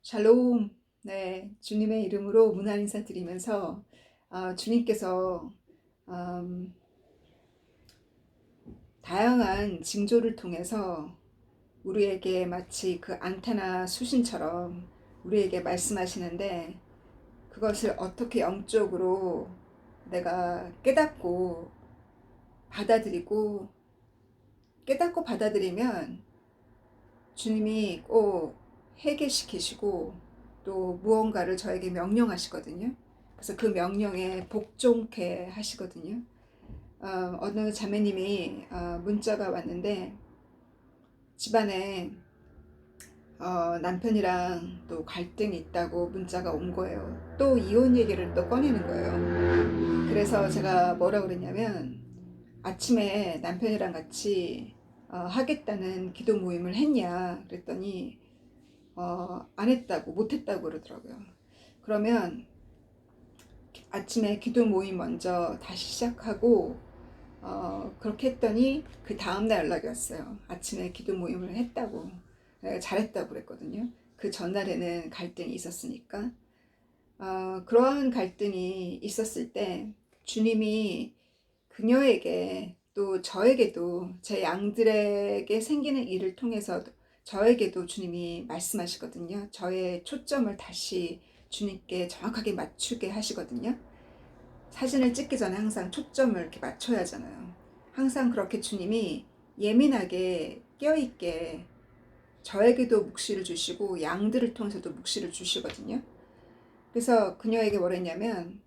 샬롬. 네, 주님의 이름으로 문안 인사드리면서 주님께서 음, 다양한 징조를 통해서 우리에게 마치 그 안테나 수신처럼 우리에게 말씀하시는데, 그것을 어떻게 영적으로 내가 깨닫고 받아들이면 주님이 꼭 해결시키시고 또 무언가를 저에게 명령하시거든요. 그래서 그 명령에 복종케 하시거든요. 어느 자매님이 문자가 왔는데, 집안에 남편이랑 또 갈등이 있다고 문자가 온 거예요. 또 이혼 얘기를 또 꺼내는 거예요. 그래서 제가 뭐라 그랬냐면, 아침에 남편이랑 같이 하겠다는 기도 모임을 했냐 그랬더니 안 했다고, 못 했다고 그러더라고요. 그러면 아침에 기도 모임 먼저 다시 시작하고 그렇게 했더니 그 다음날 연락이 왔어요. 아침에 기도 모임을 했다고. 잘했다고 그랬거든요. 그 전날에는 갈등이 있었으니까. 그러한 갈등이 있었을 때 주님이 그녀에게 또 저에게도, 제 양들에게 생기는 일을 통해서 저에게도 주님이 말씀하시거든요. 저의 초점을 다시 주님께 정확하게 맞추게 하시거든요. 사진을 찍기 전에 항상 초점을 이렇게 맞춰야 하잖아요. 항상 그렇게 주님이 예민하게 껴있게 저에게도 묵시를 주시고 양들을 통해서도 묵시를 주시거든요. 그래서 그녀에게 뭐랬냐면,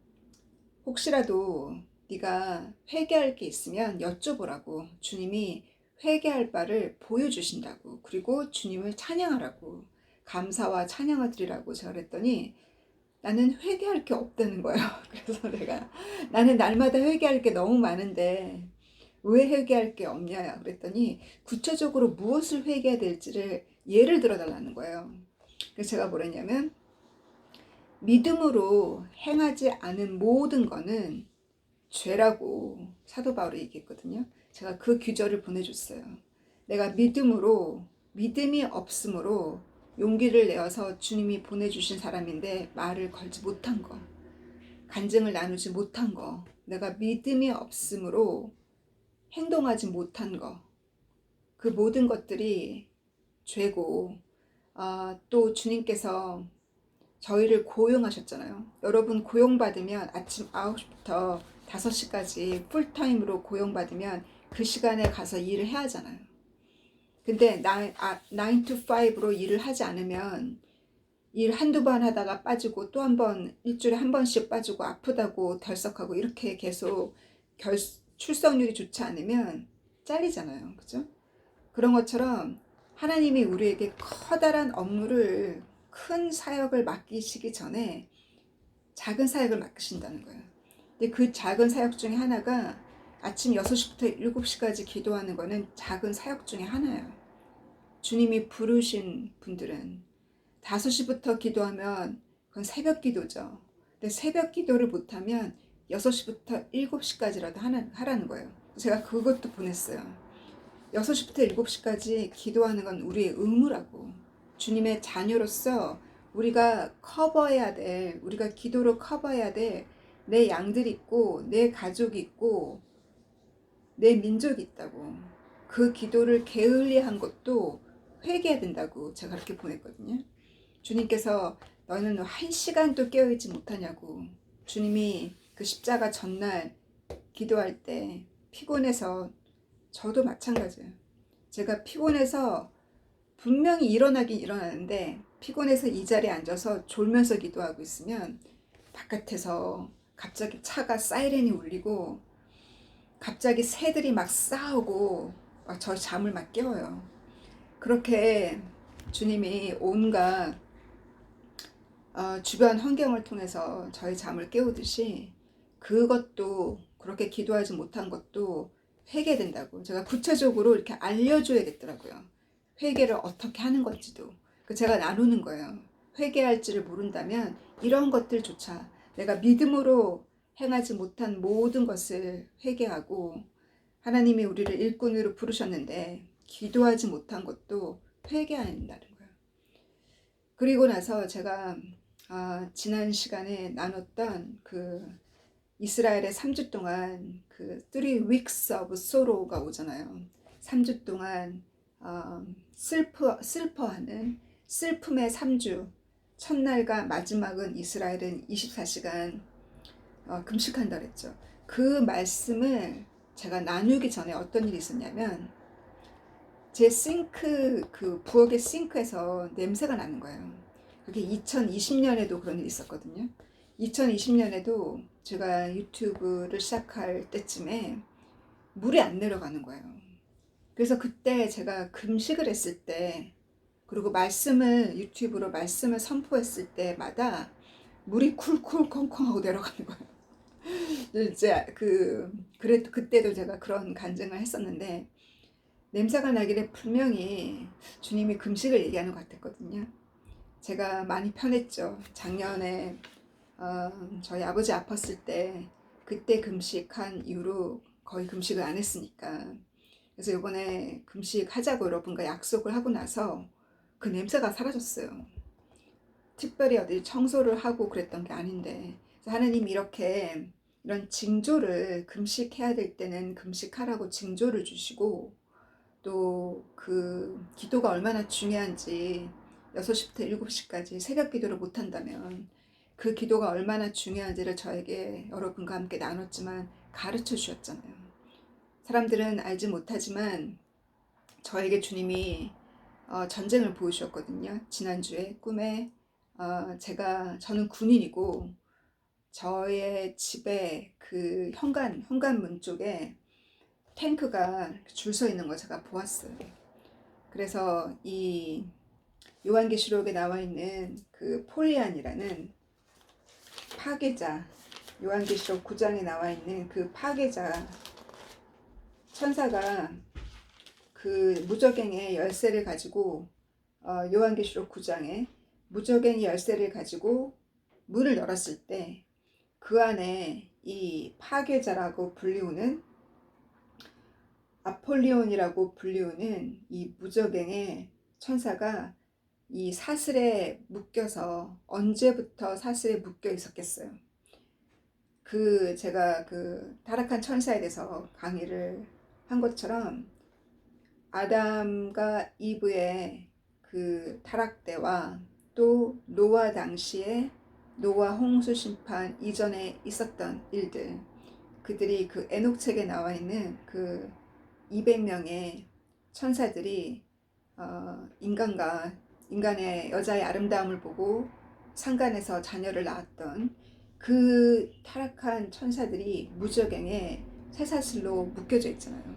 혹시라도 네가 회개할 게 있으면 여쭤보라고, 주님이 회개할 바를 보여주신다고, 그리고 주님을 찬양하라고, 감사와 찬양을 드리라고 제가 그랬더니 나는 회개할 게 없다는 거예요. 그래서 내가, 나는 날마다 회개할 게 너무 많은데 왜 회개할 게 없냐 그랬더니, 구체적으로 무엇을 회개해야 될지를 예를 들어 달라는 거예요. 그래서 제가 뭐랬냐면, 믿음으로 행하지 않은 모든 거는 죄라고 사도 바울이 얘기했거든요. 제가 그 규절을 보내줬어요. 내가 믿음이 없으므로 용기를 내어서 주님이 보내주신 사람인데 말을 걸지 못한 거, 간증을 나누지 못한 거, 내가 믿음이 없으므로 행동하지 못한 거, 그 모든 것들이 죄고, 또 주님께서 저희를 고용하셨잖아요. 여러분, 고용받으면 아침 9시부터 5시까지 풀타임으로 고용받으면 그 시간에 가서 일을 해야 하잖아요. 근데 9 to 5로 일을 하지 않으면 일 한두 번 하다가 빠지고 또 한 번, 일주일에 한 번씩 빠지고 아프다고 덜썩하고 이렇게 계속 출석률이 좋지 않으면 잘리잖아요. 그죠? 그런 것처럼 하나님이 우리에게 커다란 업무를, 큰 사역을 맡기시기 전에 작은 사역을 맡기신다는 거예요. 근데 그 작은 사역 중에 하나가 아침 6시부터 7시까지 기도하는 거는 작은 사역 중에 하나예요. 주님이 부르신 분들은 5시부터 기도하면 그건 새벽 기도죠. 근데 새벽 기도를 못하면 6시부터 7시까지라도 하라는 거예요. 제가 그것도 보냈어요. 6시부터 7시까지 기도하는 건 우리의 의무라고. 주님의 자녀로서 우리가 우리가 기도로 커버해야 돼. 내 양들이 있고, 내 가족이 있고, 내 민족이 있다고. 그 기도를 게을리한 것도 회개해야 된다고 제가 그렇게 보냈거든요. 주님께서 너는 1시간도 깨어있지 못하냐고. 주님이 그 십자가 전날 기도할 때 피곤해서, 저도 마찬가지예요. 제가 피곤해서 분명히 일어나긴 일어나는데, 피곤해서 이 자리에 앉아서 졸면서 기도하고 있으면 바깥에서 갑자기 차가 사이렌이 울리고 갑자기 새들이 막 싸우고 저 잠을 막 깨워요. 그렇게 주님이 온갖 주변 환경을 통해서 저희 잠을 깨우듯이, 그것도, 그렇게 기도하지 못한 것도 회개된다고 제가 구체적으로 이렇게 알려줘야겠더라고요. 회개를 어떻게 하는 건지도 제가 나누는 거예요. 회개할지를 모른다면 이런 것들조차, 내가 믿음으로 행하지 못한 모든 것을 회개하고, 하나님이 우리를 일꾼으로 부르셨는데 기도하지 못한 것도 회개해야 한다는 거예요. 그리고 나서 제가 지난 시간에 나눴던 이스라엘의 3주 동안 3 weeks of sorrow가 오잖아요. 3주 동안 슬퍼하는 슬픔의 3주, 첫날과 마지막은 이스라엘은 24시간 금식한다 그랬죠. 그 말씀을 제가 나누기 전에 어떤 일이 있었냐면, 제 부엌의 싱크에서 냄새가 나는 거예요. 그게 2020년에도 그런 일이 있었거든요. 2020년에도 제가 유튜브를 시작할 때쯤에 물이 안 내려가는 거예요. 그래서 그때 제가 금식을 했을 때, 그리고 유튜브로 말씀을 선포했을 때마다 물이 쿨쿨 콩콩 하고 내려가는 거예요. 이제 그때도 제가 그런 간증을 했었는데, 냄새가 나길래 분명히 주님이 금식을 얘기하는 것 같았거든요. 제가 많이 편했죠. 작년에 저희 아버지 아팠을 때 그때 금식한 이후로 거의 금식을 안 했으니까, 그래서 이번에 금식하자고 여러분과 약속을 하고 나서 그 냄새가 사라졌어요. 특별히 어디 청소를 하고 그랬던 게 아닌데, 그래서 하나님이 이런 징조를, 금식해야 될 때는 금식하라고 징조를 주시고, 또 기도가 얼마나 중요한지, 6시부터 7시까지 새벽 기도를 못한다면 그 기도가 얼마나 중요한지를 저에게 여러분과 함께 나눴지만 가르쳐 주셨잖아요. 사람들은 알지 못하지만 저에게 주님이 전쟁을 보여주셨거든요. 지난주에 꿈에 저는 군인이고, 저의 집에 현관문 쪽에 탱크가 줄 서 있는 걸 제가 보았어요. 그래서 이 요한계시록에 나와 있는 폴리안이라는 파괴자, 요한계시록 9장에 나와 있는 그 파괴자 천사가 무저갱의 열쇠를 가지고, 요한계시록 9장에 무저갱의 열쇠를 가지고 문을 열었을 때, 그 안에 이 파괴자라고 불리우는, 아폴리온이라고 불리우는 이 무저갱의 천사가 이 사슬에 묶여서, 언제부터 사슬에 묶여 있었겠어요. 제가 타락한 천사에 대해서 강의를 한 것처럼, 아담과 이브의 타락 때와 또 노아 당시에, 노아 홍수 심판 이전에 있었던 일들, 그들이 에녹책에 나와 있는 200명의 천사들이 인간의 여자의 아름다움을 보고 상간에서 자녀를 낳았던 그 타락한 천사들이 무저갱에 쇠사슬로 묶여져 있잖아요.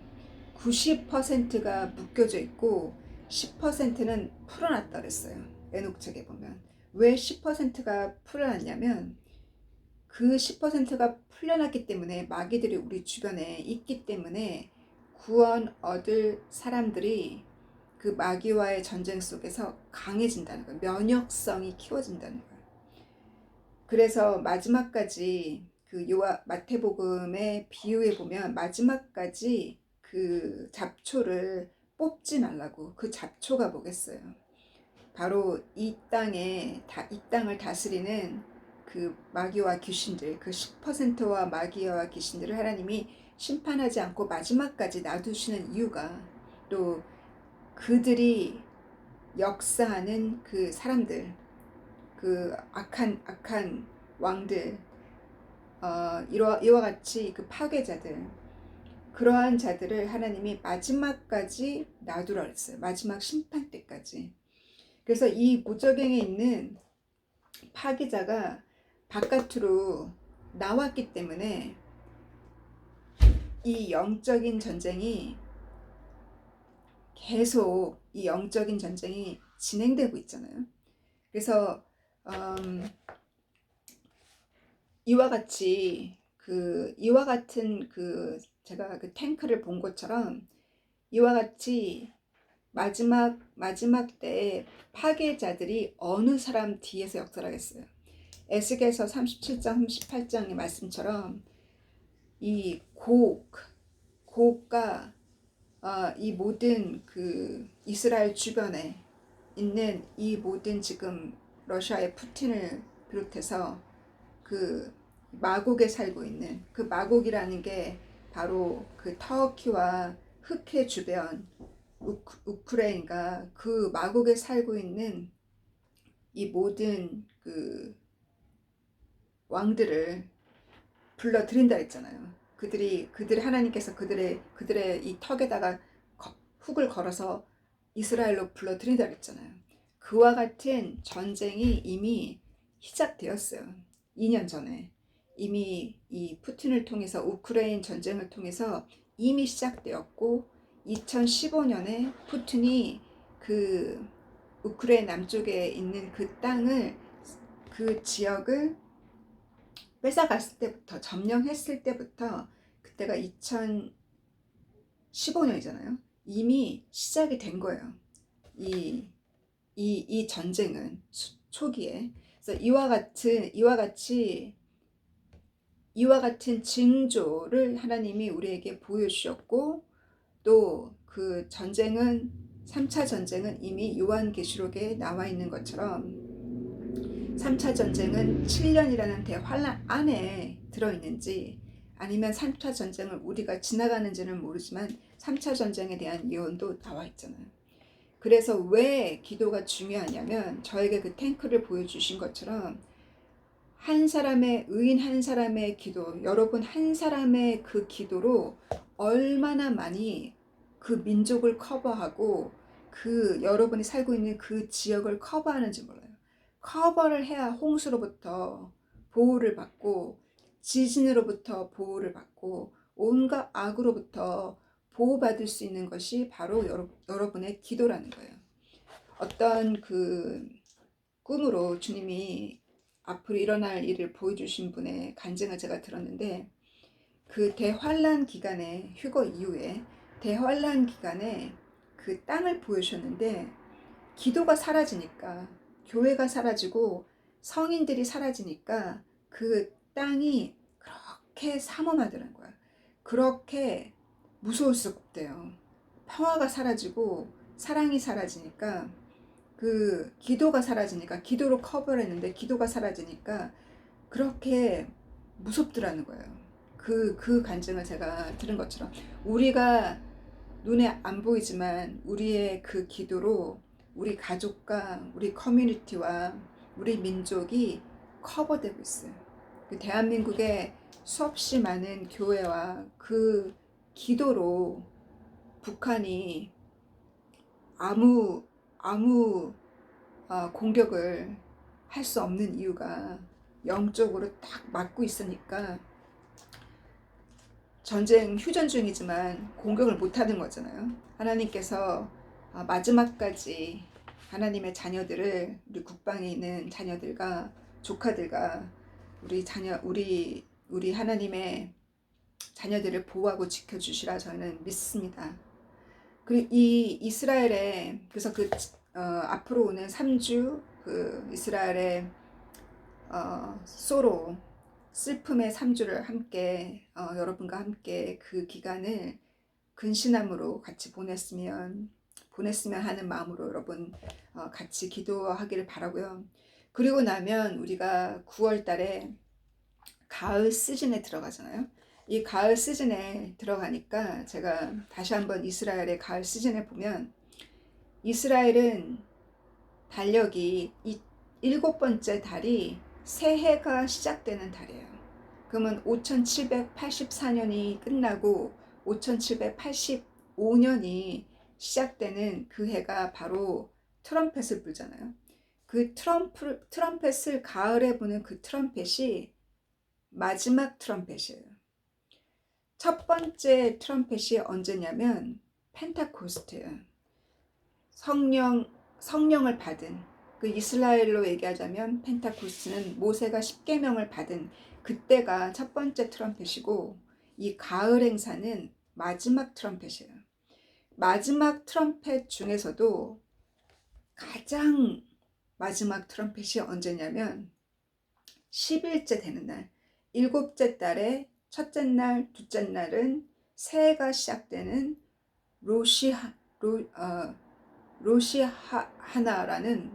90%가 묶여져 있고 10%는 풀어놨다 그랬어요. 에녹책에 보면. 왜 10%가 풀어놨냐면, 그 10%가 풀려났기 때문에, 마귀들이 우리 주변에 있기 때문에 구원 얻을 사람들이 그 마귀와의 전쟁 속에서 강해진다는 거예요. 면역성이 키워진다는 거예요. 그래서 마지막까지 마태복음의 비유에 보면 마지막까지 잡초를 뽑지 말라고. 그 잡초가 뭐겠어요? 바로 이 땅을 다스리는 마귀와 귀신들, 10%와 마귀와 귀신들을 하나님이 심판하지 않고 마지막까지 놔두시는 이유가, 또 그들이 역사하는 사람들, 악한 왕들, 이와 같이 파괴자들, 그러한 자들을 하나님이 마지막까지 놔두라 그랬어요. 마지막 심판 때까지. 그래서 이 무저갱에 있는 파괴자가 바깥으로 나왔기 때문에 이 영적인 전쟁이 진행되고 있잖아요. 그래서 이와 같은 제가 탱크를 본 것처럼, 이와 같이 마지막 때에 파괴자들이 어느 사람 뒤에서 역사하겠어요. 에스겔서 37장 38장의 말씀처럼 이 곡과 이 모든 이스라엘 주변에 있는 이 모든 지금 러시아의 푸틴을 비롯해서 그 마곡에 살고 있는 그 마곡이라는 게 바로 그 터키와 흑해 주변 우크라이나가 그 마곡에 살고 있는 이 모든 그 왕들을 불러들인다 했잖아요. 그들이 하나님께서 그들의 이 턱에다가 훅을 걸어서 이스라엘로 불러들인다 했잖아요. 그와 같은 전쟁이 이미 시작되었어요. 2년 전에 이미 이 푸틴을 통해서 우크라이나 전쟁을 통해서 이미 시작되었고 2015년에 푸틴이 그 우크라이나 남쪽에 있는 그 땅을 그 지역을 뺏어갔을 때부터 점령했을 때부터 그때가 2015년이잖아요. 이미 시작이 된 거예요. 이 전쟁은 초기에. 그래서 이와 같은 징조를 하나님이 우리에게 보여주셨고 또 그 전쟁은 3차 전쟁은 이미 요한계시록에 나와 있는 것처럼 3차 전쟁은 7년이라는 대환란 안에 들어있는지 아니면 3차 전쟁을 우리가 지나가는지는 모르지만 3차 전쟁에 대한 예언도 나와 있잖아요. 그래서 왜 기도가 중요하냐면 저에게 그 탱크를 보여주신 것처럼 한 사람의 의인 한 사람의 기도, 여러분 한 사람의 그 기도로 얼마나 많이 그 민족을 커버하고 그 여러분이 살고 있는 그 지역을 커버하는지 몰라요. 커버를 해야 홍수로부터 보호를 받고 지진으로부터 보호를 받고 온갖 악으로부터 보호받을 수 있는 것이 바로 여러분의 기도라는 거예요. 어떤 그 꿈으로 주님이 앞으로 일어날 일을 보여주신 분의 간증을 제가 들었는데 그 대환란 기간에 휴거 이후에 대환란 기간에 그 땅을 보여주셨는데 기도가 사라지니까 교회가 사라지고 성인들이 사라지니까 그 땅이 그렇게 삼엄하더라는 거야. 그렇게 무서울 수 없대요. 평화가 사라지고 사랑이 사라지니까 그 기도가 사라지니까 기도로 커버를 했는데 기도가 사라지니까 그렇게 무섭더라는 거예요. 그 간증을 제가 들은 것처럼 우리가 눈에 안 보이지만 우리의 그 기도로 우리 가족과 우리 커뮤니티와 우리 민족이 커버되고 있어요. 그 대한민국의 수없이 많은 교회와 그 기도로 북한이 아무 공격을 할 수 없는 이유가 영적으로 딱 맞고 있으니까 전쟁 휴전 중이지만 공격을 못하는 거잖아요. 하나님께서 마지막까지 하나님의 자녀들을 우리 국방에 있는 자녀들과 조카들과 우리 하나님의 자녀들을 보호하고 지켜주시라 저는 믿습니다. 그리고 이 이스라엘에 그래서 앞으로 오는 3주 그 이스라엘의 소로 슬픔의 3주를 함께 여러분과 함께 그 기간을 근신함으로 같이 보냈으면 하는 마음으로 여러분 같이 기도하기를 바라고요. 그리고 나면 우리가 9월 달에 가을 시즌에 들어가잖아요. 이 가을 시즌에 들어가니까 제가 다시 한번 이스라엘의 가을 시즌에 보면 이스라엘은 달력이 7번째 달이 새해가 시작되는 달이에요. 그러면 5784년이 끝나고 5785년이 시작되는 그 해가 바로 트럼펫을 불잖아요. 그 트럼펫을 가을에 부는 그 트럼펫이 마지막 트럼펫이에요. 첫 번째 트럼펫이 언제냐면 펜타코스트예요. 성령을 받은 그 이스라엘로 얘기하자면 펜타코스트는 모세가 10계명을 받은 그때가 첫 번째 트럼펫이고 이 가을 행사는 마지막 트럼펫이에요. 마지막 트럼펫 중에서도 가장 마지막 트럼펫이 언제냐면 10일째 되는 날, 7째 달에 첫째 날, 둘째 날은 새해가 시작되는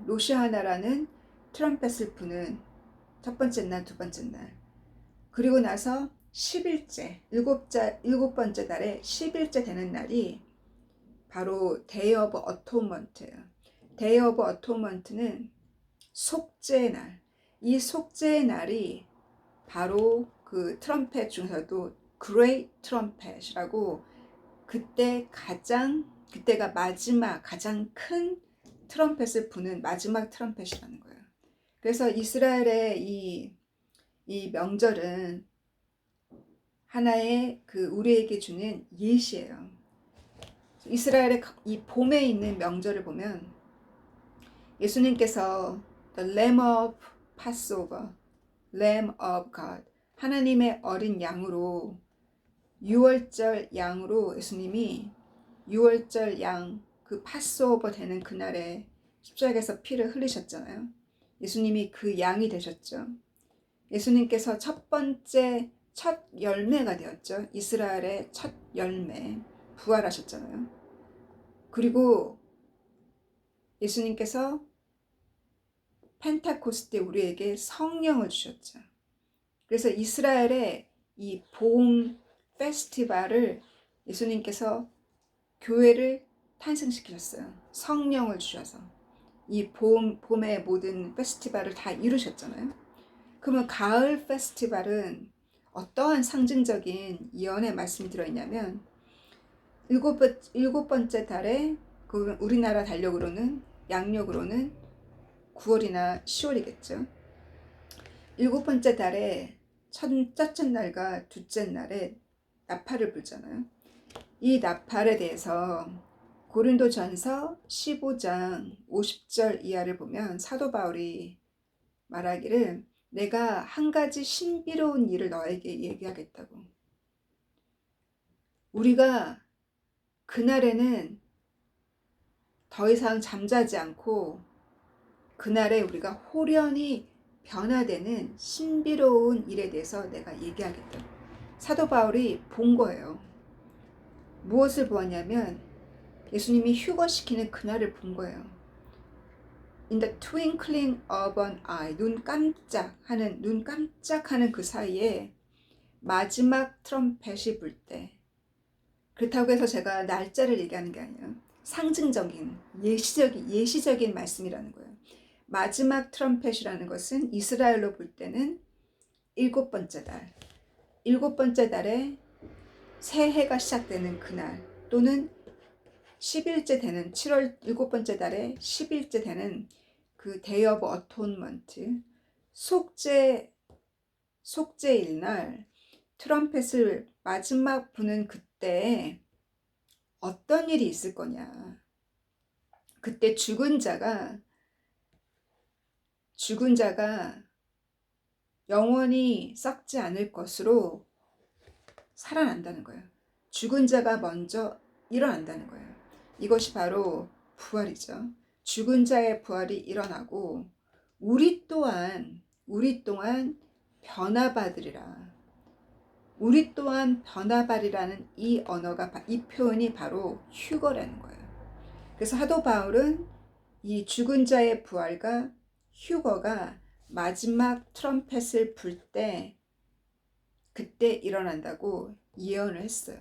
로시하나라는 트럼펫을 부는 첫 번째 날, 두 번째 날. 그리고 나서 10일째, 일곱 번째 달에 10일째 되는 날이 바로 데이 오브 어토먼트예요. 데이 오브 어토먼트는 속죄의 날. 이 속죄의 날이 바로 그 트럼펫 중에서도 그레이트 트럼펫이라고 그때가 마지막 가장 큰 트럼펫을 부는 마지막 트럼펫이라는 거예요. 그래서 이스라엘의 이 명절은 하나의 그 우리에게 주는 예시예요. 이스라엘의 이 봄에 있는 명절을 보면 예수님께서 The Lamb of Passover, Lamb of God, 하나님의 어린 양으로 6월절 양으로 예수님이 6월절 양 그 파스오버 되는 그날에 십자가에서 피를 흘리셨잖아요. 예수님이 그 양이 되셨죠. 예수님께서 첫 열매가 되었죠. 이스라엘의 첫 열매 부활하셨잖아요. 그리고 예수님께서 펜타코스테 우리에게 성령을 주셨죠. 그래서 이스라엘의 이 봄 페스티벌을 예수님께서 교회를 탄생시키셨어요. 성령을 주셔서 이 봄의 모든 페스티벌을 다 이루셨잖아요. 그러면 가을 페스티벌은 어떠한 상징적인 예언의 말씀이 들어있냐면 일곱 번째 달에 그 우리나라 양력으로는 9월이나 10월이겠죠. 일곱 번째 달에 첫째 날과 둘째 날에 나팔을 불잖아요. 이 나팔에 대해서 고린도전서 15장 50절 이하를 보면 사도 바울이 말하기를 내가 한 가지 신비로운 일을 너에게 얘기하겠다고. 우리가 그날에는 더 이상 잠자지 않고 그날에 우리가 홀연히 변화되는 신비로운 일에 대해서 내가 얘기하겠다고. 사도 바울이 본 거예요. 무엇을 보았냐면 예수님이 휴거시키는 그날을 본 거예요. In the twinkling of an eye, 눈 깜짝하는 그 사이에 마지막 트럼펫이 불 때. 그렇다고 해서 제가 날짜를 얘기하는 게 아니에요. 상징적인 예시적인 말씀이라는 거예요. 마지막 트럼펫이라는 것은 이스라엘로 볼 때는 일곱 번째 달에 새해가 시작되는 그날 또는 10일째 되는 7월 일곱 번째 달에 10일째 되는 그 데이 오브 어톤먼트 속죄일 날 트럼펫을 마지막 부는 그때에 어떤 일이 있을 거냐. 그때 죽은 자가 영원히 썩지 않을 것으로 살아난다는 거예요. 죽은 자가 먼저 일어난다는 거예요. 이것이 바로 부활이죠. 죽은 자의 부활이 일어나고 우리 또한 변화받으리라. 우리 또한 변화받으리라는 이 표현이 바로 휴거라는 거예요. 그래서 사도 바울은 이 죽은 자의 부활과 휴거가 마지막 트럼펫을 불 때 그때 일어난다고 예언을 했어요.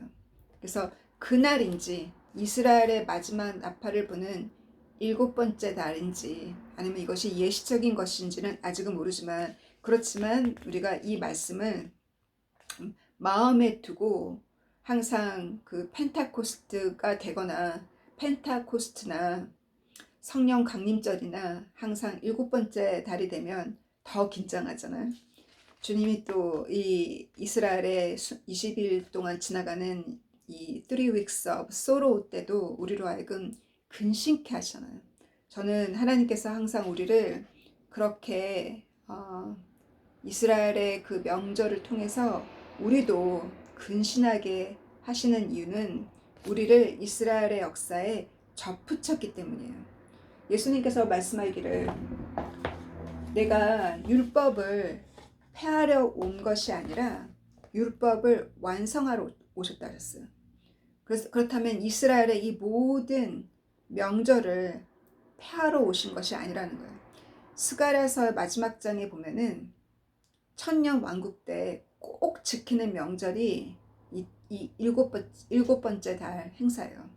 그래서 그날인지 이스라엘의 마지막 나팔을 부는 일곱 번째 날인지 아니면 이것이 예시적인 것인지는 아직은 모르지만 그렇지만 우리가 이 말씀을 마음에 두고 항상 그 펜타코스트가 되거나 펜타코스트나 성령 강림절이나 항상 일곱 번째 달이 되면 더 긴장하잖아요. 주님이 또 이 이스라엘의 20일 동안 지나가는 이 3 weeks of sorrow 때도 우리로 하여금 근심케 하시잖아요. 저는 하나님께서 항상 우리를 그렇게 이스라엘의 그 명절을 통해서 우리도 근신하게 하시는 이유는 우리를 이스라엘의 역사에 접붙였기 때문이에요. 예수님께서 말씀하기를 내가 율법을 폐하려 온 것이 아니라 율법을 완성하러 오셨다 하셨어요. 그렇다면 이스라엘의 이 모든 명절을 폐하러 오신 것이 아니라는 거예요. 스가랴서 마지막 장에 보면은 천년 왕국 때 꼭 지키는 명절이 이 일곱 번째 달 행사예요.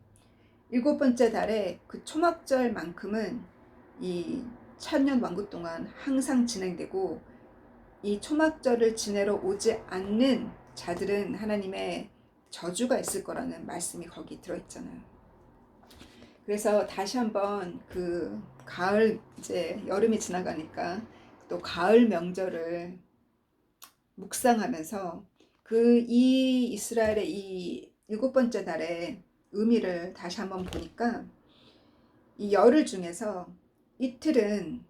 일곱 번째 달에 그 초막절만큼은 이 천년 왕국 동안 항상 진행되고, 이 초막절을 지내러 오지 않는 자들은 하나님의 저주가 있을 거라는 말씀이 거기 들어있잖아요. 그래서 다시 한번 그 가을, 이제 여름이 지나가니까 또 가을 명절을 묵상하면서 이 이스라엘의 이 일곱 번째 달의 의미를 다시 한번 보니까, 이 열흘 중에서 이틀은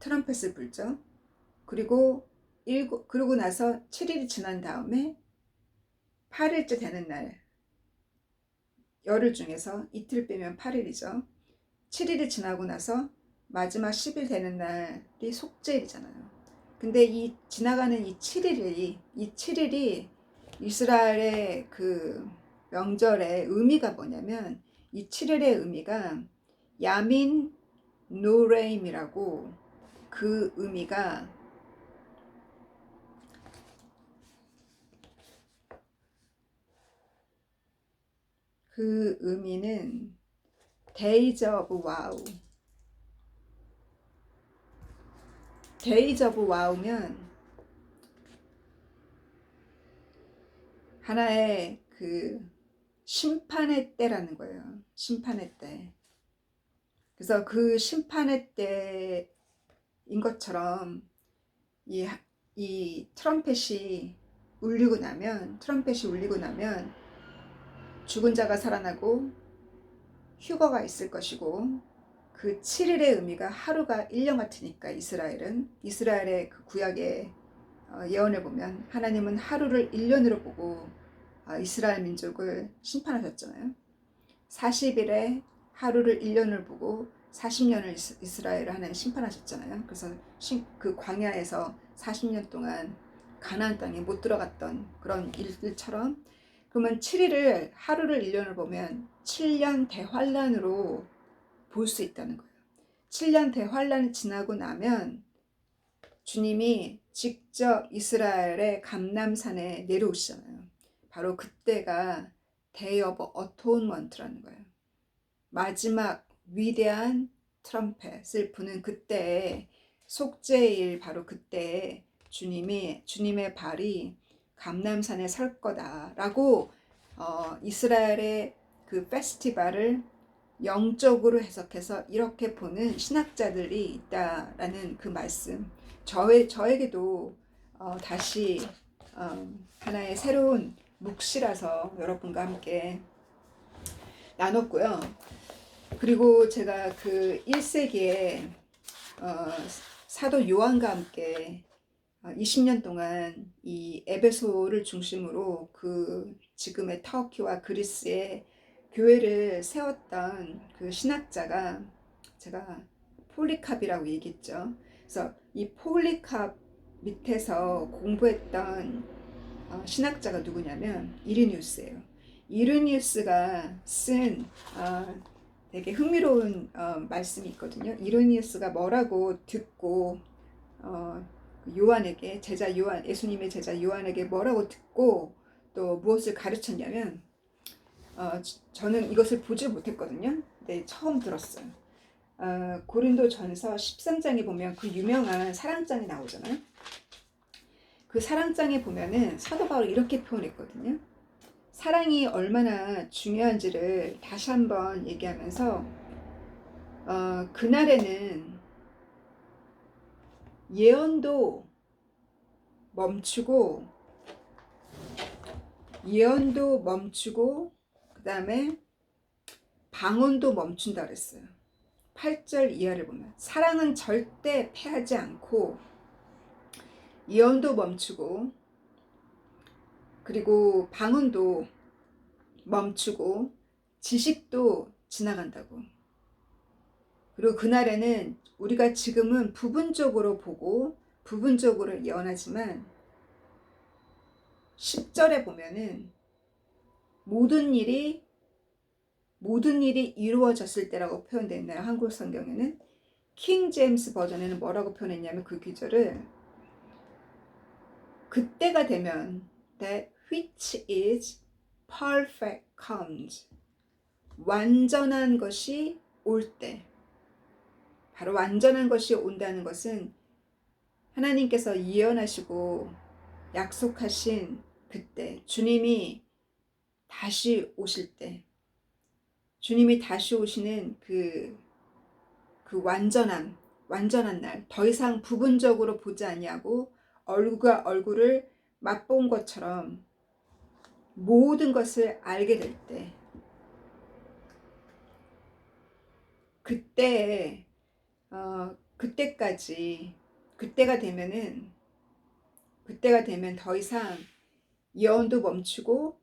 트럼펫을 불죠. 그리고 나서 7일이 지난 다음에 8일째 되는 날, 열흘 중에서 이틀 빼면 8일이죠. 7일이 지나고 나서 마지막 10일 되는 날이 속죄일이잖아요. 근데 이 지나가는 이 7일이 이스라엘의 그 명절의 의미가 뭐냐면, 이 7일의 의미가 야민 노레임이라고, 그 의미가 그 의미는 Days of Wow. Days of Wow면 하나의 그 심판의 때라는 거예요. 심판의 때. 그래서 그 심판의 때인 것처럼 이 트럼펫이 울리고 나면 죽은 자가 살아나고 휴거가 있을 것이고, 그 7일의 의미가 하루가 1년 같으니까, 이스라엘의 그 구약의 예언을 보면 하나님은 하루를 1년으로 보고 이스라엘 민족을 심판하셨잖아요. 40일에 하루를 1년을 보고 40년을 이스라엘을 하나님 심판하셨잖아요. 그래서 그 광야에서 40년 동안 가나안 땅에 못 들어갔던 그런 일들처럼, 그러면 7일을 하루를 1년을 보면 7년 대환란으로 볼 수 있다는 거예요. 7년 대환란이 지나고 나면 주님이 직접 이스라엘의 감람산에 내려오시잖아요. 바로 그때가 Day of Atonement라는 거예요. 마지막 위대한 트럼펫을 부는 그때에, 속죄일 바로 그때에 주님의 발이 감람산에 설 거다라고 이스라엘의 그 페스티벌을 영적으로 해석해서 이렇게 보는 신학자들이 있다라는 그 말씀, 저에게도 다시 하나의 새로운 묵시라서 여러분과 함께 나눴고요. 그리고 제가 그 1세기에 사도 요한과 함께 20년 동안 이 에베소를 중심으로 그 지금의 터키와 그리스의 교회를 세웠던 그 신학자가, 제가 폴리캅이라고 얘기했죠. 그래서 이 폴리캅 밑에서 공부했던 신학자가 누구냐면 이르니우스예요. 이르니우스가 쓴 되게 흥미로운 말씀이 있거든요. 이르니우스가 뭐라고 듣고 요한에게, 예수님의 제자 요한에게 뭐라고 듣고 또 무엇을 가르쳤냐면, 저는 이것을 보지 못했거든요. 근데 처음 들었어요. 고린도전서 13장에 보면 그 유명한 사랑장이 나오잖아요. 그 사랑장에 보면은 사도 바울이 이렇게 표현했거든요. 사랑이 얼마나 중요한지를 다시 한번 얘기하면서, 그날에는 예언도 멈추고 그 다음에 방언도 멈춘다 그랬어요. 8절 이하를 보면 사랑은 절대 패하지 않고, 예언도 멈추고, 그리고 방언도 멈추고, 지식도 지나간다고. 그리고 그날에는 우리가 지금은 부분적으로 보고 부분적으로 예언하지만 10절에 보면은 모든 모든 일이 이루어졌을 때라고 표현되어 있나요? 한국 성경에는. 킹 제임스 버전에는 뭐라고 표현했냐면 그 구절을 그때가 되면 that which is perfect comes, 완전한 것이 올 때, 바로 완전한 것이 온다는 것은 하나님께서 예언하시고 약속하신 그때, 주님이 다시 오실 때, 주님이 다시 오시는 그 완전한 날, 더 이상 부분적으로 보지 아니하고 얼굴과 얼굴을 맛본 것처럼 모든 것을 알게 될 때, 그때까지, 그때가 되면 더 이상 예언도 멈추고,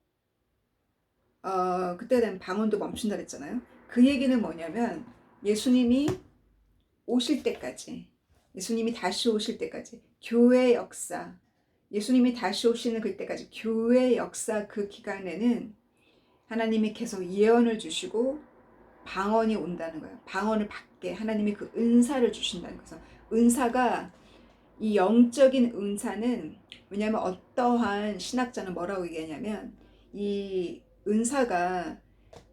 그때가 되면 방언도 멈춘다 그랬잖아요. 그 얘기는 뭐냐면 예수님이 오실 때까지, 예수님이 다시 오실 때까지, 교회 역사, 예수님이 다시 오시는 그때까지 교회 역사 그 기간에는 하나님이 계속 예언을 주시고 방언이 온다는 거예요. 방언을 받게 하나님이 그 은사를 주신다는 거죠. 은사가, 이 영적인 은사는, 왜냐하면 어떠한 신학자는 뭐라고 얘기하냐면 이 은사가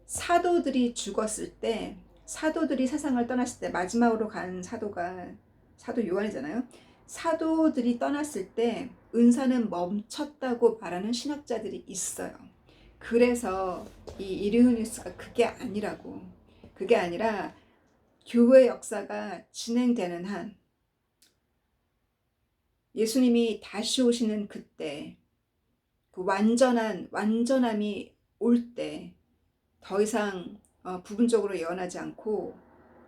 사도들이 죽었을 때, 사도들이 세상을 떠났을 때, 마지막으로 간 사도가 사도 요한이잖아요. 사도들이 떠났을 때 은사는 멈췄다고 말하는 신학자들이 있어요. 그래서 이 이리후니스가 그게 아니라고, 그게 아니라 교회 역사가 진행되는 한, 예수님이 다시 오시는 그때, 그 완전함이 올 때, 더 이상 부분적으로 예언하지 않고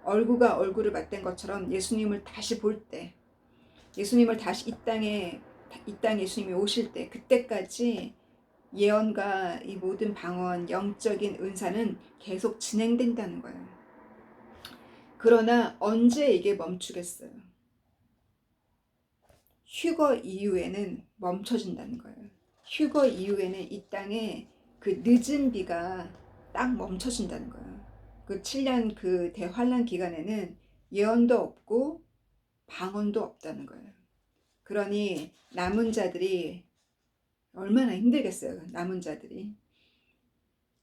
얼굴과 얼굴을 맞댄 것처럼 예수님을 다시 볼 때, 예수님을 다시 이 땅에 예수님이 오실 때, 그때까지 예언과 이 모든 방언, 영적인 은사는 계속 진행된다는 거예요. 그러나 언제 이게 멈추겠어요? 휴거 이후에는 멈춰진다는 거예요. 휴거 이후에는 이 땅에 그 늦은 비가 딱 멈춰진다는 거예요. 그 7년 그 대환란 기간에는 예언도 없고 방언도 없다는 거예요. 그러니 남은 자들이 얼마나 힘들겠어요. 남은 자들이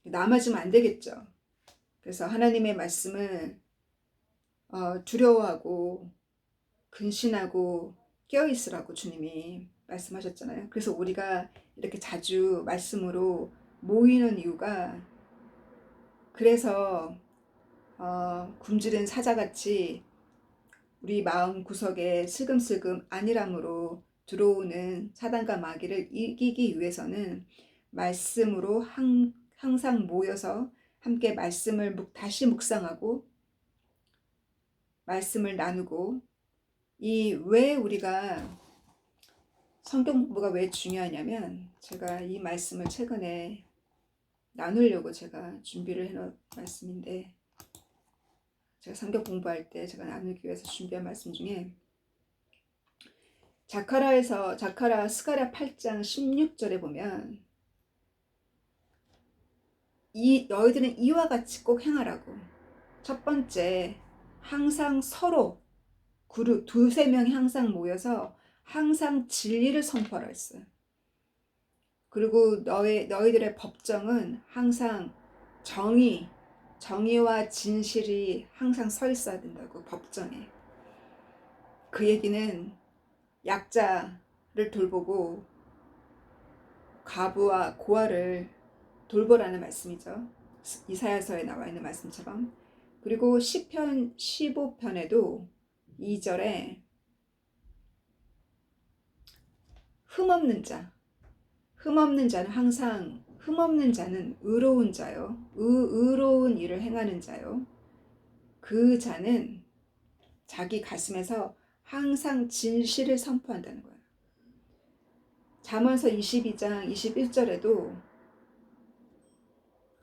남아지면 안 되겠죠. 그래서 하나님의 말씀을 두려워하고 근신하고 깨어있으라고 주님이 말씀하셨잖아요. 그래서 우리가 이렇게 자주 말씀으로 모이는 이유가, 그래서 굶주린 사자같이 우리 마음 구석에 슬금슬금 안일함으로 들어오는 사단과 마귀를 이기기 위해서는 말씀으로 항상 모여서 함께 말씀을 다시 묵상하고 말씀을 나누고, 왜 우리가 성경 공부가 왜 중요하냐면, 제가 이 말씀을 최근에 나누려고 제가 준비를 해놓은 말씀인데, 제가 성경 공부할 때 제가 나누기 위해서 준비한 말씀 중에 스가랴 8장 16절에 보면, 너희들은 이와 같이 꼭 행하라고. 첫 번째, 항상 서로 두세 명이 항상 모여서 항상 진리를 선포하라 했어요. 그리고 너희들의 법정은 항상 정의와 진실이 항상 서 있어야 된다고, 법정에. 그 얘기는 약자를 돌보고 과부와 고아를 돌보라는 말씀이죠. 이사야서에 나와 있는 말씀처럼. 그리고 시편 15편에도 2절에 흠없는 자는 의로운 자요. 의로운 일을 행하는 자요. 그 자는 자기 가슴에서 항상 진실을 선포한다는 거예요. 잠언서 22장 21절에도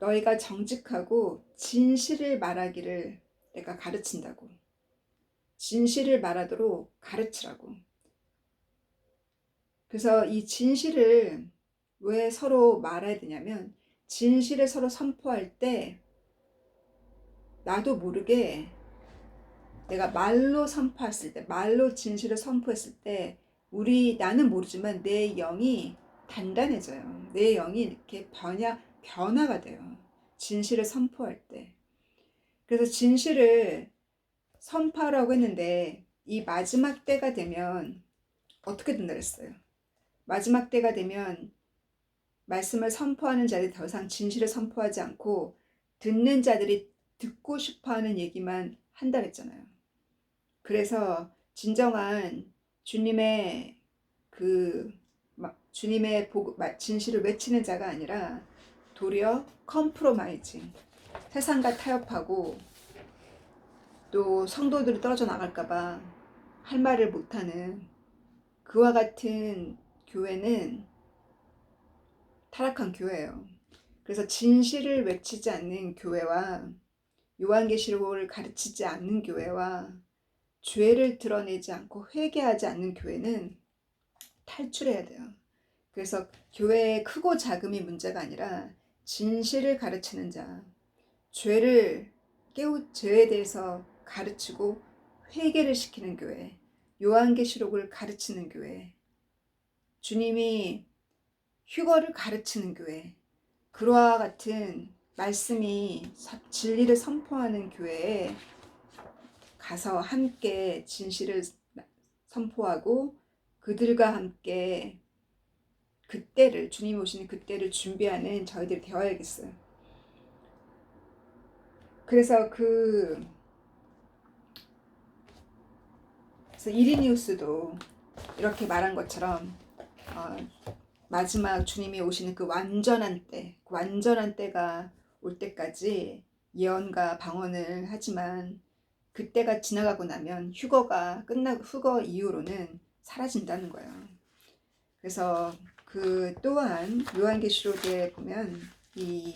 너희가 정직하고 진실을 말하기를 내가 가르친다고. 진실을 말하도록 가르치라고. 그래서 이 진실을 왜 서로 말해야 되냐면, 진실을 서로 선포할 때 나도 모르게 내가 말로 선포했을 때, 말로 진실을 선포했을 때 나는 모르지만 내 영이 단단해져요. 내 영이 이렇게 변화가 돼요. 진실을 선포할 때. 그래서 진실을 선포하라고 했는데 이 마지막 때가 되면 어떻게 된다 그랬어요? 마지막 때가 되면 말씀을 선포하는 자들이 더 이상 진실을 선포하지 않고 듣는 자들이 듣고 싶어하는 얘기만 한다 그랬잖아요. 그래서 진정한 주님의 주님의 진실을 외치는 자가 아니라 도리어 컴프로마이징, 세상과 타협하고 또 성도들이 떨어져 나갈까봐 할 말을 못하는 그와 같은 교회는 타락한 교회예요. 그래서 진실을 외치지 않는 교회와 요한계시록을 가르치지 않는 교회와 죄를 드러내지 않고 회개하지 않는 교회는 탈출해야 돼요. 그래서 교회의 크고 작음이 문제가 아니라 진실을 가르치는 자, 죄에 대해서 가르치고 회개를 시키는 교회, 요한계시록을 가르치는 교회, 주님이 휴거를 가르치는 교회, 그와 같은 말씀이 진리를 선포하는 교회에 가서 함께 진실을 선포하고 그들과 함께 그때를, 주님 오시는 그때를 준비하는 저희들이 되어야겠어요. 그래서 이리니우스도 이렇게 말한 것처럼 마지막 주님이 오시는 그 완전한 때가 올 때까지 예언과 방언을 하지만 그때가 지나가고 나면 휴거 이후로는 사라진다는 거예요. 그래서 또한 요한계시록에 보면 이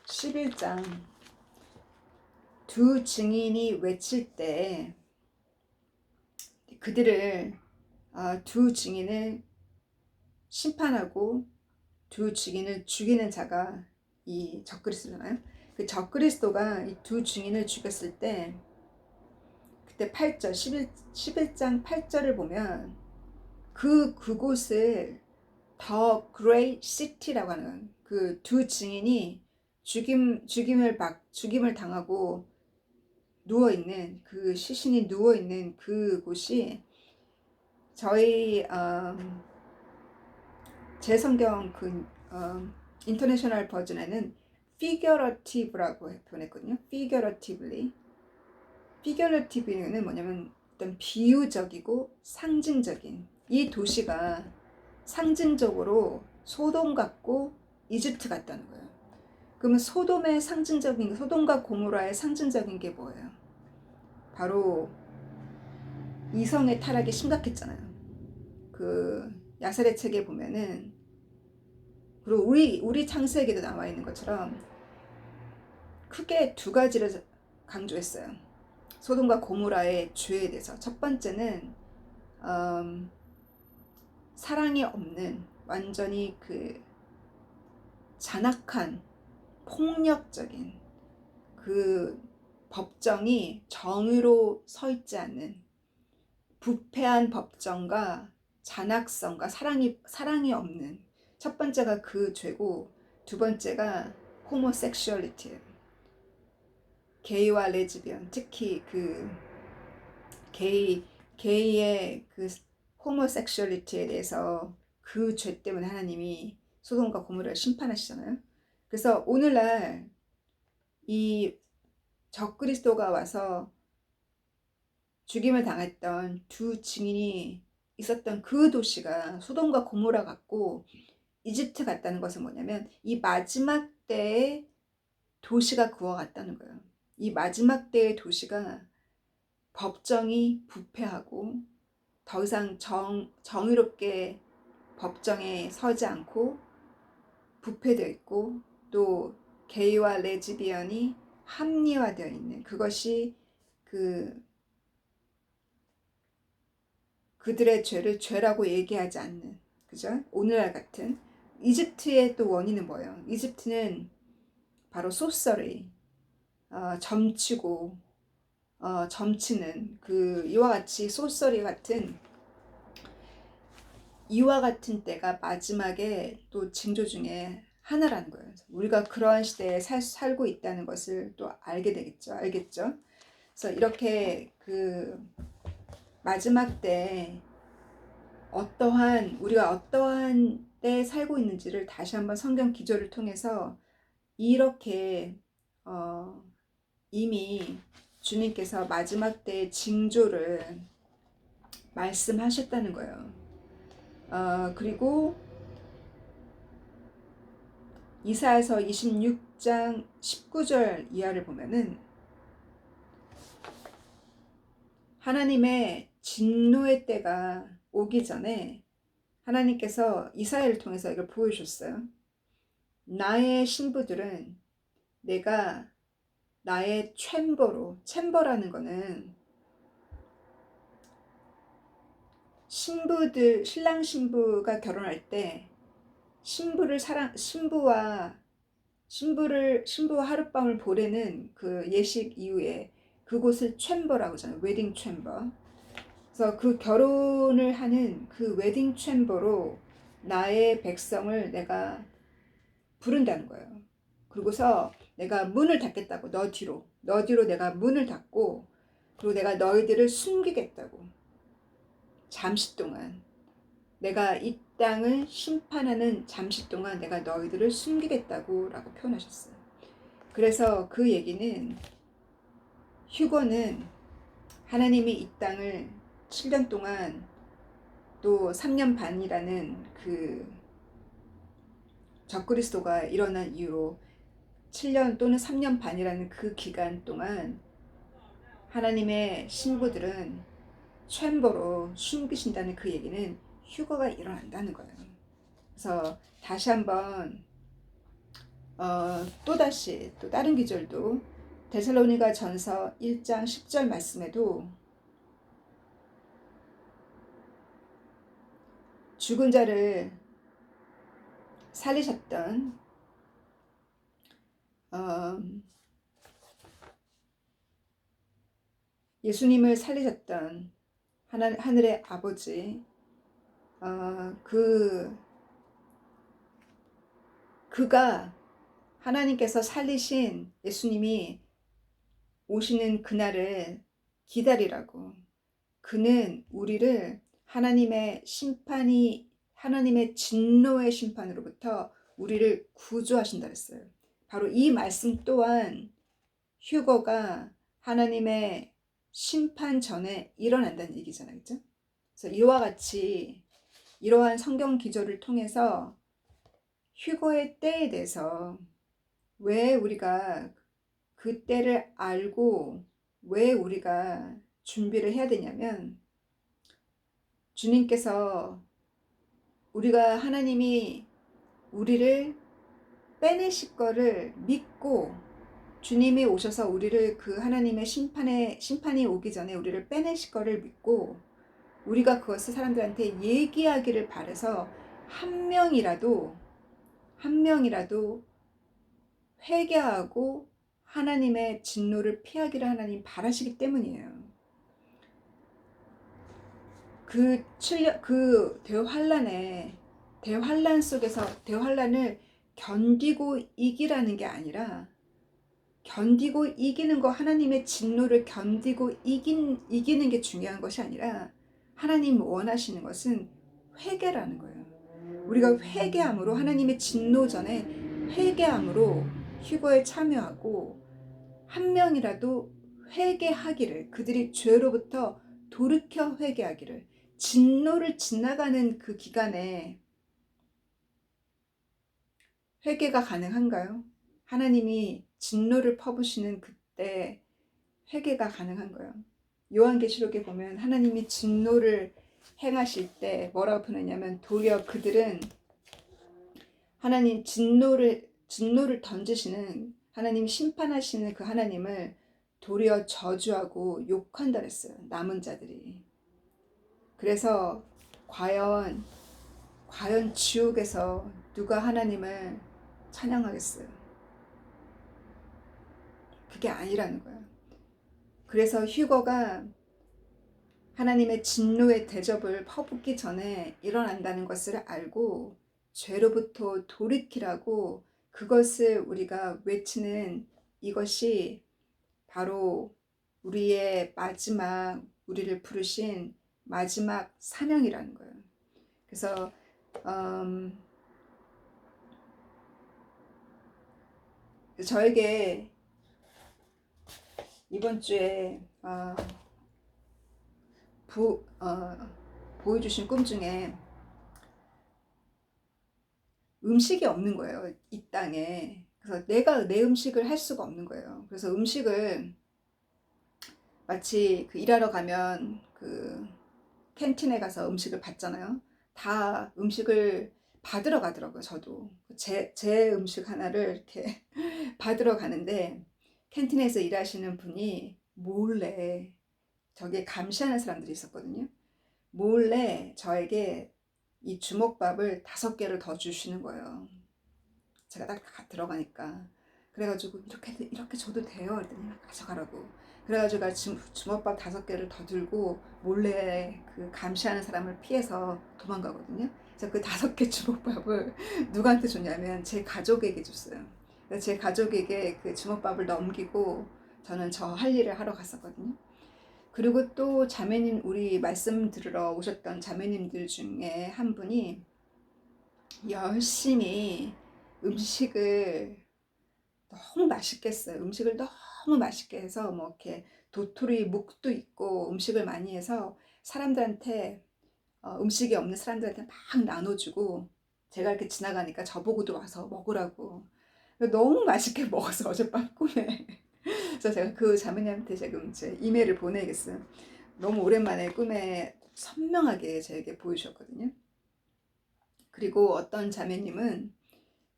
11장 두 증인이 외칠 때 두 증인을 심판하고 두 증인을 죽이는 자가 이 적그리스도잖아요. 그 적그리스도가 이 두 증인을 죽였을 때 그때 8절 11장 8절을 보면 그곳을 더 그레이 시티라고 하는 그 두 증인이 죽임을 당하고 누워있는 그 시신이 누워있는 그곳이 저희 제 성경 인터내셔널 버전에는 figurative라고 표현했거든요. figurative는 뭐냐면 어떤 비유적이고 상징적인, 이 도시가 상징적으로 소돔 같고 이집트 같다는 거예요. 그러면 소돔과 고모라의 상징적인 게 뭐예요? 바로 이성의 타락이 심각했잖아요. 야사렛 책에 보면은, 그리고 우리 창세기에도 나와 있는 것처럼 크게 두 가지를 강조했어요. 소돔과 고모라의 죄에 대해서. 첫 번째는 사랑이 없는, 완전히 잔악한 폭력적인 법정이 정의로 서 있지 않는 부패한 법정과 잔악성과 사랑이 없는, 첫 번째가 그 죄고 두 번째가 호모섹슈얼리티예요. 게이와 레즈비언, 특히 게이의 호모섹슈얼리티에 대해서 그 죄 때문에 하나님이 소돔과 고모라를 심판하시잖아요. 그래서 오늘날 이 적그리스도가 와서 죽임을 당했던 두 증인이 있었던 그 도시가 소돔과 고모라 같고 이집트 같다는 것은 뭐냐면 이 마지막 때의 도시가 그와 같다는 거예요. 이 마지막 때의 도시가 법정이 부패하고 더 이상 정의롭게 법정에 서지 않고 부패되어 있고, 또 게이와 레즈비언이 합리화되어 있는, 그것이 그들의 죄를 죄라고 얘기하지 않는, 그죠? 오늘날 같은 이집트의 또 원인은 뭐예요? 이집트는 바로 소서리, 점치고, 점치는 그 이와 같은 때가 마지막에 또 징조 중에 하나라는 거예요. 우리가 그러한 시대에 살고 있다는 것을 또 알겠죠? 그래서 이렇게 그 마지막 때 우리가 어떠한 때 살고 있는지를 다시 한번 성경 기조를 통해서 이렇게 이미 주님께서 마지막 때의 징조를 말씀하셨다는 거예요. 그리고 이사야서 26장 19절 이하를 보면은 하나님의 진노의 때가 오기 전에 하나님께서 이사야를 통해서 이걸 보여주셨어요. 나의 신부들은 내가 나의 챔버라는 거는 신랑 신부가 결혼할 때 신부 하룻밤을 보내는 그 예식 이후에 그곳을 챔버라고 하잖아요. 웨딩 챔버. 그래서 그 결혼을 하는 그 웨딩 챔버로 나의 백성을 내가 부른다는 거예요. 그리고서 내가 문을 닫겠다고, 너 뒤로 내가 문을 닫고, 그리고 내가 너희들을 숨기겠다고. 잠시 동안 내가 이 땅을 심판하는 잠시 동안 내가 너희들을 숨기겠다고 라고 표현하셨어요. 그래서 그 얘기는 휴거는 하나님이 이 땅을 7년 동안 또 3년 반이라는 그 적그리스도가 일어난 이후로 7년 또는 3년 반이라는 그 기간 동안 하나님의 신부들은 챔버로 숨기신다는 그 얘기는 휴거가 일어난다는 거예요. 그래서 다시 한번 또다시 또 다른 기절도 데살로니가 전서 1장 10절 말씀에도 죽은 자를 살리셨던 예수님을 살리셨던 하늘의 아버지 그가 하나님께서 살리신 예수님이 오시는 그날을 기다리라고. 그는 우리를 하나님의 진노의 심판으로부터 우리를 구조하신다 그랬어요. 바로 이 말씀 또한 휴거가 하나님의 심판 전에 일어난다는 얘기잖아요. 그렇죠? 그래서 이와 같이 이러한 성경 기조를 통해서 휴거의 때에 대해서 왜 우리가 그 때를 알고 왜 우리가 준비를 해야 되냐면 주님께서 하나님이 우리를 빼내실 거를 믿고 주님이 오셔서 우리를 그 하나님의 심판이 오기 전에 우리를 빼내실 거를 믿고 우리가 그것을 사람들한테 얘기하기를 바라서 한 명이라도 회개하고 하나님의 진노를 피하기를 하나님 바라시기 때문이에요. 그 대환란 속에서 대환란을 견디고 이기라는 게 아니라 견디고 이기는 거 하나님의 진노를 견디고 이기는 게 중요한 것이 아니라 하나님 원하시는 것은 회개라는 거예요. 우리가 회개함으로 하나님의 진노 전에 회개함으로 휴거에 참여하고 한 명이라도 회개하기를 그들이 죄로부터 돌이켜 회개하기를 진노를 지나가는 그 기간에 회개가 가능한가요? 하나님이 진노를 퍼부시는 그때 회개가 가능한 거예요. 요한계시록에 보면 하나님이 진노를 행하실 때 뭐라고 표현하냐면 도리어 그들은 하나님 진노를 던지시는 하나님 심판하시는 그 하나님을 도리어 저주하고 욕한다 그랬어요. 남은 자들이. 그래서 과연 지옥에서 누가 하나님을 찬양하겠어요? 그게 아니라는 거예요. 그래서 휴거가 하나님의 진노의 대접을 퍼붓기 전에 일어난다는 것을 알고 죄로부터 돌이키라고 그것을 우리가 외치는 이것이 바로 우리의 마지막, 우리를 부르신 마지막 사명이라는 거예요. 그래서 저에게 이번 주에 보여주신 꿈 중에 음식이 없는 거예요, 이 땅에. 그래서 내가 내 음식을 할 수가 없는 거예요. 그래서 음식을 마치 그 일하러 가면 그 캔틴에 가서 음식을 받잖아요. 다 음식을 받으러 가더라고요, 저도. 제 음식 하나를 이렇게 받으러 가는데 캔틴에서 일하시는 분이 몰래, 저게 감시하는 사람들이 있었거든요. 몰래 저에게 이 주먹밥을 5개를 더 주시는 거예요. 제가 딱 들어가니까. 그래가지고 이렇게 줘도 돼요? 그랬더니 가져가라고. 그래가지고 주먹밥 5개를 더 들고 몰래 그 감시하는 사람을 피해서 도망가거든요. 그래서 그 5개 주먹밥을 누구한테 줬냐면 제 가족에게 줬어요. 그래서 제 가족에게 그 주먹밥을 넘기고 저는 저 할 일을 하러 갔었거든요. 그리고 또 자매님, 우리 말씀 들으러 오셨던 자매님들 중에 한 분이 열심히 음식을 너무 맛있게 했어요. 음식을 너무 맛있게 해서 뭐 이렇게 도토리 묵도 있고 음식을 많이 해서 사람들한테 음식이 없는 사람들한테 막 나눠주고 제가 이렇게 지나가니까 저보고도 와서 먹으라고 너무 맛있게 먹어서 어젯밤 꿈에 그래서 제가 그 자매님한테 지금 제 이메일을 보내겠어요. 너무 오랜만에 꿈에 선명하게 저에게 보이셨거든요. 그리고 어떤 자매님은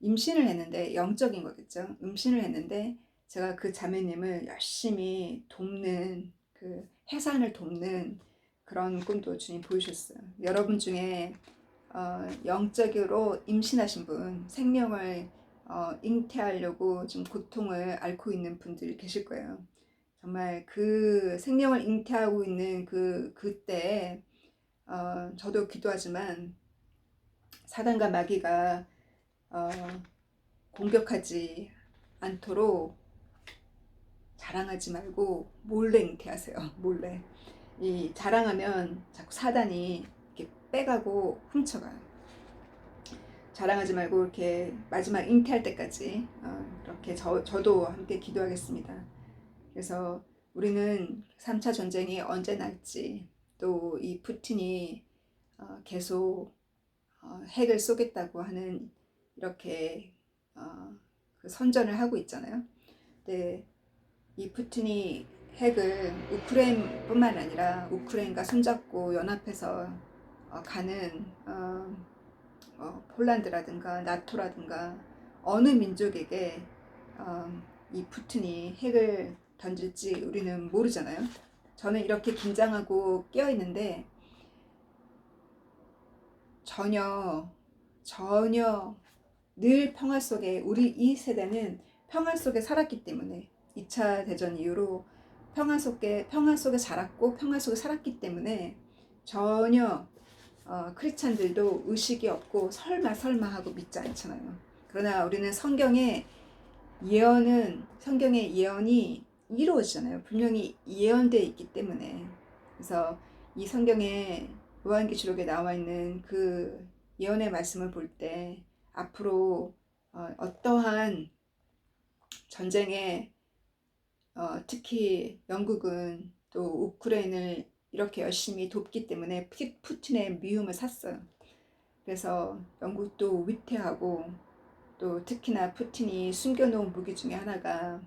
임신을 했는데, 영적인 거겠죠. 임신을 했는데 제가 그 자매님을 열심히 돕는, 그 해산을 돕는 그런 꿈도 주님 보이셨어요. 여러분 중에 영적으로 임신하신 분, 생명을 잉태하려고 지금 고통을 앓고 있는 분들이 계실 거예요. 정말 그 생명을 잉태하고 있는 그때 저도 기도하지만 사단과 마귀가 공격하지 않도록 자랑하지 말고 몰래 잉태하세요. 몰래. 이 자랑하면 자꾸 사단이 이렇게 빼가고 훔쳐가요. 자랑하지 말고 이렇게 마지막 잉태할 때까지 이렇게 저도 함께 기도하겠습니다. 그래서 우리는 3차 전쟁이 언제 날지, 또 이 푸틴이 계속 핵을 쏘겠다고 하는 이렇게 그 선전을 하고 있잖아요. 근데 이 푸틴이 핵을 우크라이나뿐만 아니라 우크라이나가 손잡고 연합해서 가는 폴란드라든가 나토라든가 어느 민족에게 이 푸틴이 핵을 던질지 우리는 모르잖아요. 저는 이렇게 긴장하고 깨어있는데 전혀 늘 평화 속에, 우리 이 세대는 평화 속에 살았기 때문에 2차 대전 이후로 평화 속에 자랐고 평화 속에 살았기 때문에 전혀 크리스찬들도 의식이 없고 설마 하고 믿지 않잖아요. 그러나 우리는 성경의 예언이 이루어지잖아요. 분명히 예언되어 있기 때문에. 그래서 이 성경에 요한계시록에 나와 있는 그 예언의 말씀을 볼 때 앞으로 어떠한 전쟁에 특히 영국은 또 우크라이나를 이렇게 열심히 돕기 때문에 푸틴의 미움을 샀어요. 그래서 영국도 위태하고, 또 특히나 푸틴이 숨겨놓은 무기 중에 하나가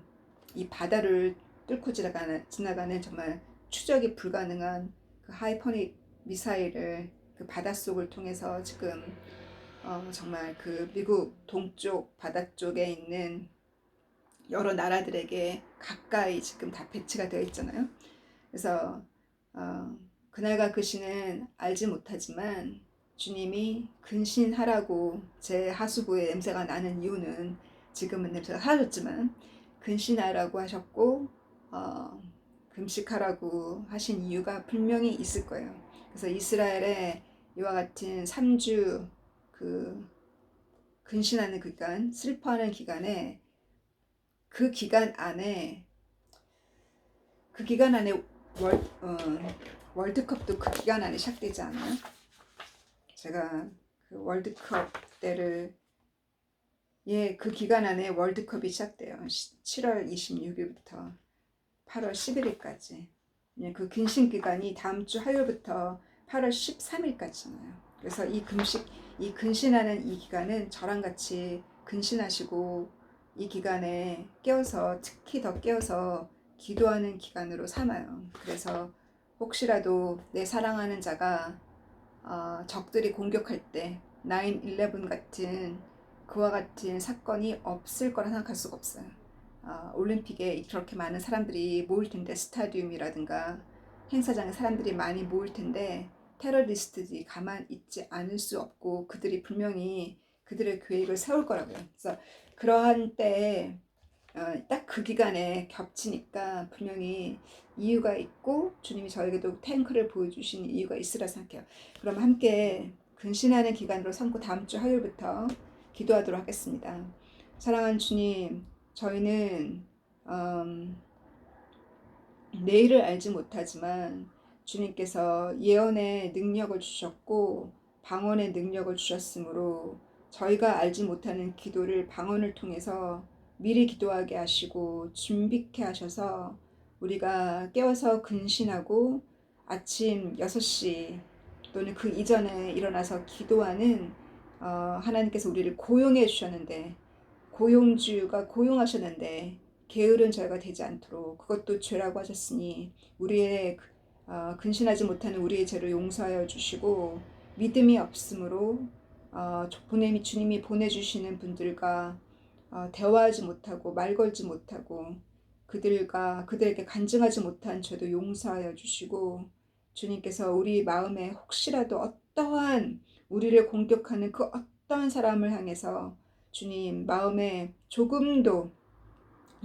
이 바다를 뚫고 지나가는 정말 추적이 불가능한 그 하이퍼닉 미사일을 그 바닷속을 통해서 지금 정말 그 미국 동쪽 바다 쪽에 있는 여러 나라들에게 가까이 지금 다 배치가 되어 있잖아요. 그래서 그날과 그 시는 알지 못하지만 주님이 근신하라고 제 하수구에 냄새가 나는 이유는 지금은 냄새가 사라졌지만 근신하라고 하셨고 금식하라고 하신 이유가 분명히 있을 거예요. 그래서 이스라엘의 이와 같은 3주 그 근신하는 기간, 슬퍼하는 기간에 그 기간 안에 월, 어, 월드컵도 그 기간 안에 시작되지 않아요? 제가 그 월드컵 때를 그 기간 안에 월드컵이 시작돼요. 7월 26일부터 8월 11일까지. 그 근신 기간이 다음 주 화요일부터 8월 13일까지잖아요. 그래서 이 근신하는 이 기간은 저랑 같이 근신하시고 이 기간에 특히 더 깨어서 기도하는 기간으로 삼아요. 그래서 혹시라도 내 사랑하는 자가 적들이 공격할 때 9/11 같은 그와 같은 사건이 없을 거라 생각할 수가 없어요. 올림픽에 그렇게 많은 사람들이 모일 텐데, 스타디움이라든가 행사장에 사람들이 많이 모일 텐데 테러리스트들이 가만 있지 않을 수 없고 그들이 분명히 그들의 계획을 세울 거라고요. 그래서 그러한 때에 딱 그 기간에 겹치니까 분명히 이유가 있고 주님이 저에게도 탱크를 보여주신 이유가 있으라 생각해요. 그럼 함께 근신하는 기간으로 삼고 다음 주 화요일부터 기도하도록 하겠습니다. 사랑하는 주님, 저희는 내일을 알지 못하지만 주님께서 예언의 능력을 주셨고 방언의 능력을 주셨으므로 저희가 알지 못하는 기도를 방언을 통해서 미리 기도하게 하시고 준비케 하셔서 우리가 깨어서 근신하고 아침 6시 또는 그 이전에 일어나서 기도하는 하나님께서 우리를 고용해 주셨는데 고용주가 고용하셨는데 게으른 저희가 되지 않도록 그것도 죄라고 하셨으니 우리의 근신하지 못하는 우리의 죄를 용서하여 주시고 믿음이 없으므로 주님이 보내주시는 분들과 대화하지 못하고 말 걸지 못하고 그들에게 간증하지 못한 죄도 용서하여 주시고 주님께서 우리 마음에 혹시라도 어떠한 우리를 공격하는 그 어떠한 사람을 향해서 주님 마음에 조금도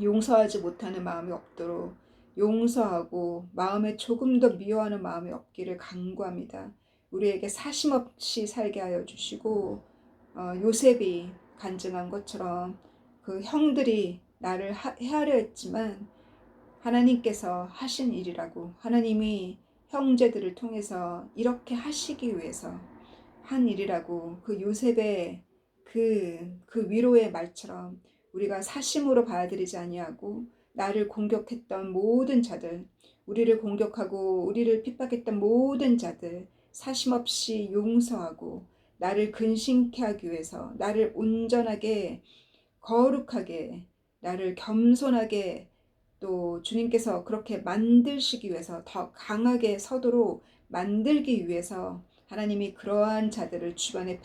용서하지 못하는 마음이 없도록 용서하고 마음에 조금 더 미워하는 마음이 없기를 간구합니다. 우리에게 사심없이 살게 하여 주시고 요셉이 간증한 것처럼 그 형들이 나를 해하려 했지만 하나님께서 하신 일이라고 하나님이 형제들을 통해서 이렇게 하시기 위해서 한 일이라고 그 요셉의 그 위로의 말처럼 우리가 사심으로 받아들이지 아니하고 나를 공격했던 모든 자들, 우리를 공격하고 우리를 핍박했던 모든 자들 사심 없이 용서하고 나를 근신케 하기 위해서 나를 온전하게 거룩하게 나를 겸손하게 또 주님께서 그렇게 만드시기 위해서 더 강하게 서도록 만들기 위해서 하나님이 그러한 자들을 주변에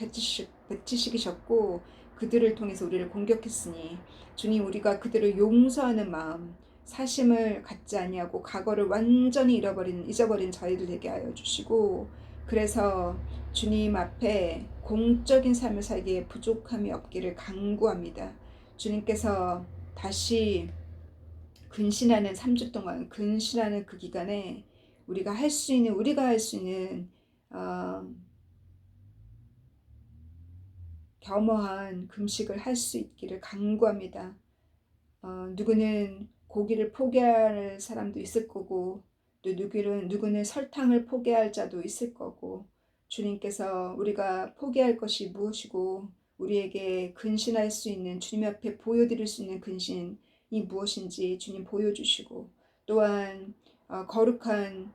배치시키셨고 그들을 통해서 우리를 공격했으니 주님 우리가 그들을 용서하는 마음 사심을 갖지 아니하고 과거를 완전히 잊어버린 저희들 되게 하여 주시고 그래서 주님 앞에 공적인 삶을 살기에 부족함이 없기를 간구합니다. 주님께서 다시 근신하는 3주 동안 근신하는 그 기간에 우리가 할 수 있는 겸허한 금식을 할 수 있기를 간구합니다. 누구는 고기를 포기할 사람도 있을 거고 또 누구는 설탕을 포기할 자도 있을 거고 주님께서 우리가 포기할 것이 무엇이고 우리에게 근신할 수 있는 주님 앞에 보여드릴 수 있는 근신이 무엇인지 주님 보여주시고 또한 거룩한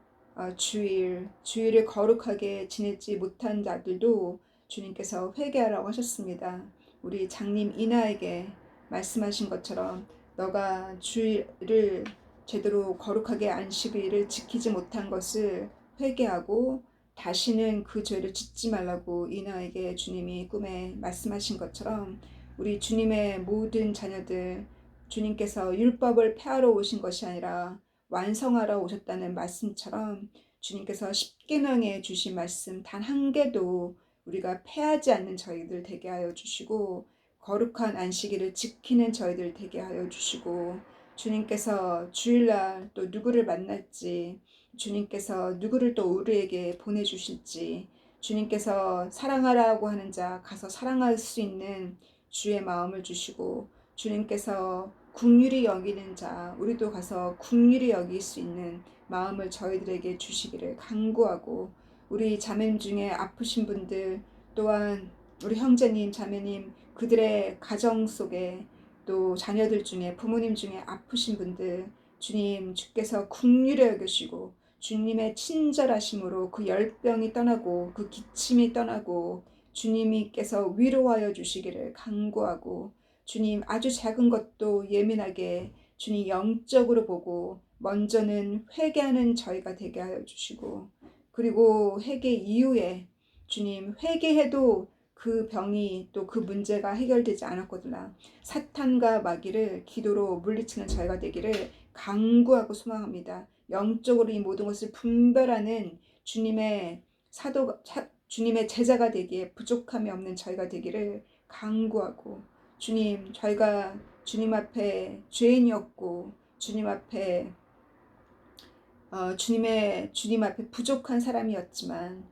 주일을 거룩하게 지내지 못한 자들도 주님께서 회개하라고 하셨습니다. 우리 장님 이나에게 말씀하신 것처럼 너가 주일을 제대로 거룩하게 안식일을 지키지 못한 것을 회개하고 다시는 그 죄를 짓지 말라고 이나에게 주님이 꿈에 말씀하신 것처럼 우리 주님의 모든 자녀들 주님께서 율법을 폐하러 오신 것이 아니라 완성하러 오셨다는 말씀처럼 주님께서 십계명에 주신 말씀 단 한 개도 우리가 패하지 않는 저희들 되게 하여 주시고 거룩한 안식일을 지키는 저희들 되게 하여 주시고 주님께서 주일날 또 누구를 만날지 주님께서 누구를 또 우리에게 보내주실지 주님께서 사랑하라고 하는 자 가서 사랑할 수 있는 주의 마음을 주시고 주님께서 긍휼히 여기는 자 우리도 가서 긍휼히 여길 수 있는 마음을 저희들에게 주시기를 간구하고 우리 자매님 중에 아프신 분들 또한 우리 형제님 자매님 그들의 가정 속에 또 자녀들 중에 부모님 중에 아프신 분들 주님 주께서 긍휼히 여기시고 주님의 친절하심으로 그 열병이 떠나고 그 기침이 떠나고 주님께서 위로하여 주시기를 간구하고 주님 아주 작은 것도 예민하게 주님 영적으로 보고 먼저는 회개하는 저희가 되게 하여 주시고 그리고 회개 이후에 주님 회개해도 그 병이 또 그 문제가 해결되지 않았거든요. 사탄과 마귀를 기도로 물리치는 저희가 되기를 간구하고 소망합니다. 영적으로 이 모든 것을 분별하는 주님의 주님의 제자가 되기에 부족함이 없는 저희가 되기를 간구하고 주님 저희가 주님 앞에 죄인이었고 주님 앞에 주님 앞에 부족한 사람이었지만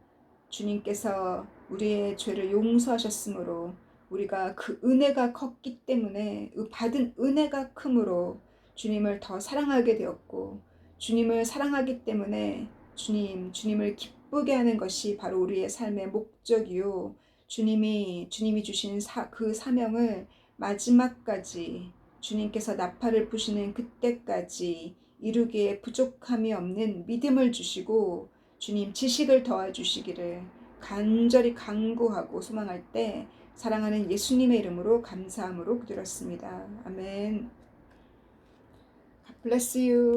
주님께서 우리의 죄를 용서하셨으므로 우리가 그 은혜가 컸기 때문에 받은 은혜가 크므로 주님을 더 사랑하게 되었고 주님을 사랑하기 때문에 주님을 기쁘게 하는 것이 바로 우리의 삶의 목적이요 주님이 주신 그 사명을 마지막까지 주님께서 나팔을 부시는 그때까지 이루기에 부족함이 없는 믿음을 주시고 주님 지식을 더해주시기를 간절히 간구하고 소망할 때 사랑하는 예수님의 이름으로 감사함으로 기도했습니다. 아멘. God bless you.